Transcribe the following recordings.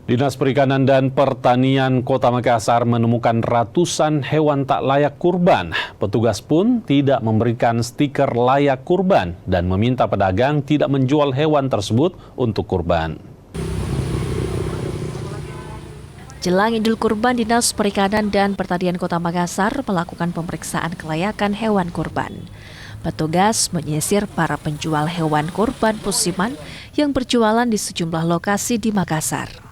Dinas Perikanan dan Pertanian Kota Makassar menemukan ratusan hewan tak layak kurban. Petugas pun tidak memberikan stiker layak kurban dan meminta pedagang tidak menjual hewan tersebut untuk kurban. Jelang Idul Kurban, Dinas Perikanan dan Pertanian Kota Makassar melakukan pemeriksaan kelayakan hewan kurban. Petugas menyisir para penjual hewan kurban musiman yang berjualan di sejumlah lokasi di Makassar.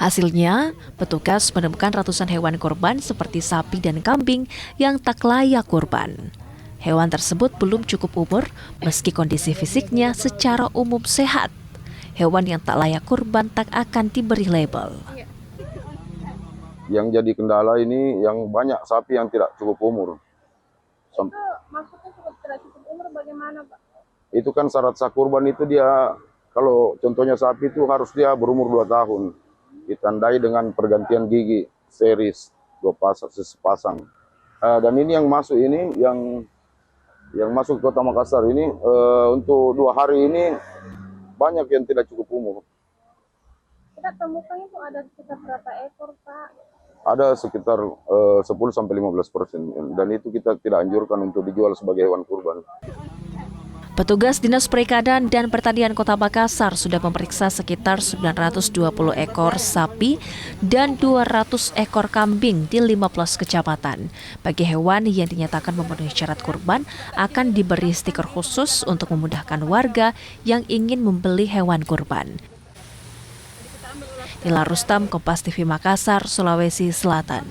Hasilnya, petugas menemukan ratusan hewan kurban seperti sapi dan kambing yang tak layak kurban. Hewan tersebut belum cukup umur meski kondisi fisiknya secara umum sehat. Hewan yang tak layak kurban tak akan diberi label. Yang jadi kendala ini yang banyak sapi yang tidak cukup umur. Itu maksudnya tidak cukup umur bagaimana, Pak? Itu kan syarat sah kurban itu dia, kalau contohnya sapi itu harus dia berumur 2 tahun. Ditandai dengan pergantian gigi, series, 2 pasang, sepasang. Dan ini yang masuk ini, yang masuk Kota Makassar ini, untuk 2 hari ini banyak yang tidak cukup umur. Kita temukan itu ada sekitar berapa ekor, Pak? Ada sekitar 10-15%, dan itu kita tidak anjurkan untuk dijual sebagai hewan kurban. Petugas Dinas Perikanan dan Pertanian Kota Makassar sudah memeriksa sekitar 920 ekor sapi dan 200 ekor kambing di 15 kecamatan. Bagi hewan yang dinyatakan memenuhi syarat kurban, akan diberi stiker khusus untuk memudahkan warga yang ingin membeli hewan kurban. Nila Rustam, Kompas TV Makassar, Sulawesi Selatan.